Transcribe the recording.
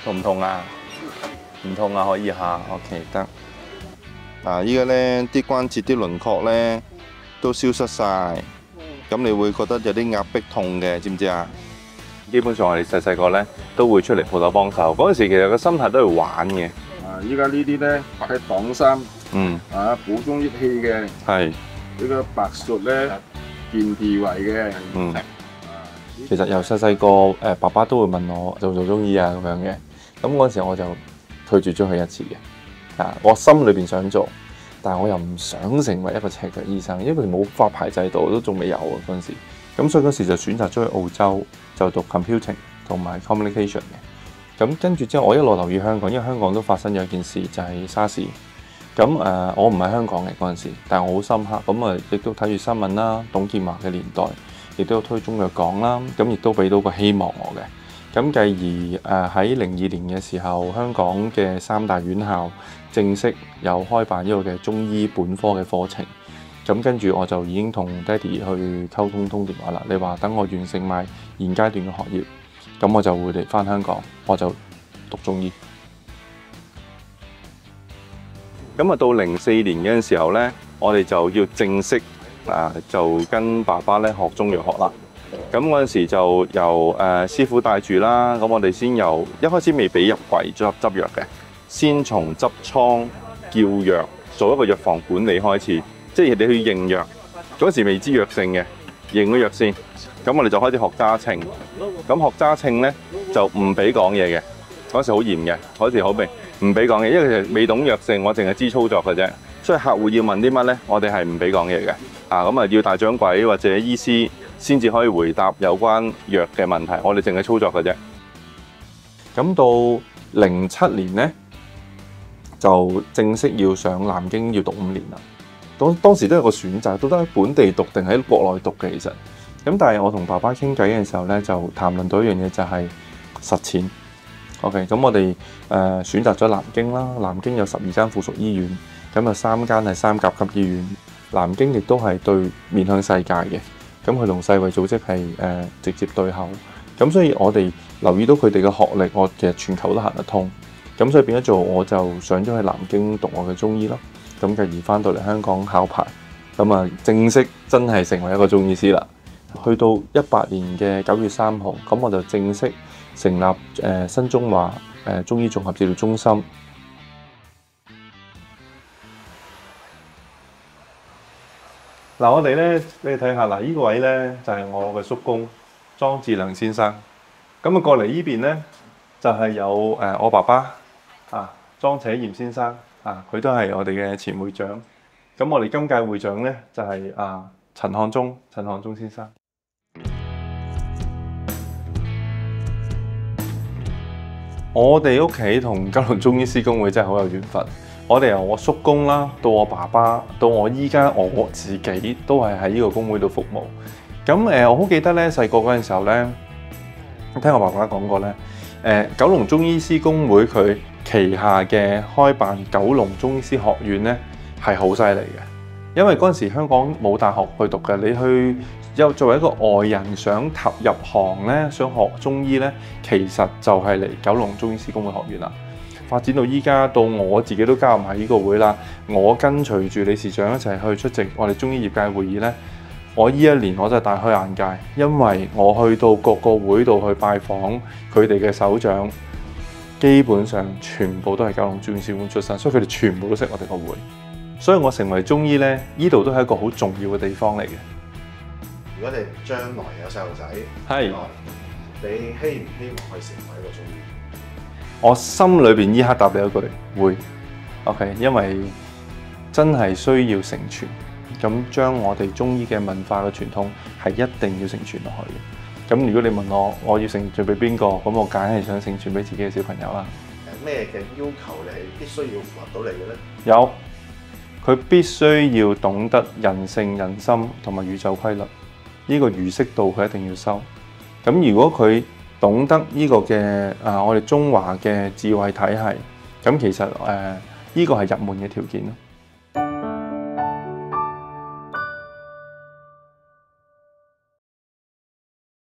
痛唔痛啊？唔痛啊，可以下。OK 得。嗱，依家咧啲關節啲輪廓咧都消失晒，咁你會覺得有啲壓迫痛嘅，知唔知啊？基本上我哋細個咧都會出嚟鋪頭幫手。嗰陣時其實個心態都係玩嘅。依家呢啲咧白係擋衫，補中益氣嘅。係。呢個白術咧健脾胃嘅。其實由細個爸爸都會問我做唔做中醫啊咁樣嘅。咁嗰陣時我就拒絕咗佢一次嘅。我心裏邊想做，但係我又唔想成為一個赤腳醫生，因為冇發牌制度都仲未有啊嗰陣時。咁所以嗰時就選擇咗去澳洲就讀 computing 同埋 communication 嘅。咁跟住之後，我一路留意香港，因為香港都發生咗一件事，就係沙士。咁我唔係香港嘅嗰陣時，但係我好深刻。咁亦都睇住新聞啦，董建華嘅年代，亦都有推中藥港啦。咁亦都俾到個希望我嘅。咁繼而喺02年嘅時候，香港嘅3大院校正式有開辦呢個嘅中醫本科嘅課程。咁跟住我就已經同爹哋去溝通電話啦。你話等我完成埋現階段嘅學業，咁我就會嚟返香港，我就讀中醫。咁到04年嗰陣時候呢，我哋就要正式就跟爸爸咧學中藥學啦。咁嗰陣時就由師傅帶住啦。咁我哋先由一開始未俾入櫃執藥嘅，先從執倉叫藥做一個藥房管理開始。即係你去認藥，嗰時未知藥性嘅，認咗藥先。咁我哋就開始學揸秤。咁學揸秤咧就唔俾講嘢嘅，嗰時好嚴嘅，嗰時好明唔俾講嘢，因為其實未懂藥性，我淨係知操作嘅啫。所以客戶要問啲乜咧，我哋係唔俾講嘢嘅。咁要大掌櫃或者醫師先至可以回答有關藥嘅問題，我哋淨係操作嘅啫。咁到07年咧，就正式要上南京要讀5年啦。當時都有個選擇，到底喺本地讀定喺國內讀嘅其實。咁但係我同爸爸傾偈嘅時候咧，就談論到一樣嘢就係實踐。OK， 咁我哋選擇咗南京啦。南京有12間附屬醫院，咁有3間係3甲級醫院。南京亦都係對面向世界嘅，咁佢同世衛組織係直接對口。咁所以我哋留意到佢哋嘅學歷，我其實全球都行得通。咁所以變咗做我就上咗去南京讀我嘅中醫咯。咁繼而翻到嚟香港考牌，咁正式真係成為一個中醫師啦。去到18年嘅9月3號，咁我就正式成立新中華中醫綜合治療中心。嗱，我哋咧俾你睇下，嗱，呢個位咧就係我嘅叔公莊志良先生。咁過嚟呢邊咧就係有我爸爸莊且炎先生。佢都係我哋嘅前會長。咁我哋今屆會長咧就係陳漢忠先生。我哋屋企同九龍中醫師公會真係好有緣分。我哋由我叔公啦，到我爸爸，到我依家我自己都係喺呢個公會度服務。咁我好記得咧，細個嗰陣時候咧，聽我爸爸講過咧，九龍中醫師公會佢旗下嘅開辦九龍中醫師學院咧係好犀利嘅，因為嗰陣時香港冇大學去讀嘅，你去作為一個外人想踏入行咧，想學中醫咧，其實就係嚟九龍中醫師公會學院啦。發展到依家，到我自己都加入埋呢個會啦，我跟隨住理事長一齊去出席我哋中醫業界會議咧，我呢一年我真係大開眼界，因為我去到各個會度去拜訪佢哋嘅首長。基本上全部都係九龍中醫師公會出身，所以佢哋全部都識我哋個會。所以我成為中醫呢，呢度都係一個好重要嘅地方嚟嘅。如果你將來有細路仔，係你希唔希望可以成為一個中醫？我心裏邊依刻答你一句會 ，OK， 因為真係需要承傳，咁將我哋中醫嘅文化嘅傳統係一定要承傳落去嘅。咁如果你問我要承傳俾邊個，咁我梗係想承傳俾自己嘅小朋友啦。咩嘅要求你係必須要符合到你嘅咧？有，佢必須要懂得人性、人心同埋宇宙規律，呢個儒釋道佢一定要修。咁如果佢懂得呢個嘅我哋中華嘅智慧體系，咁其實呢個係入門嘅條件咯。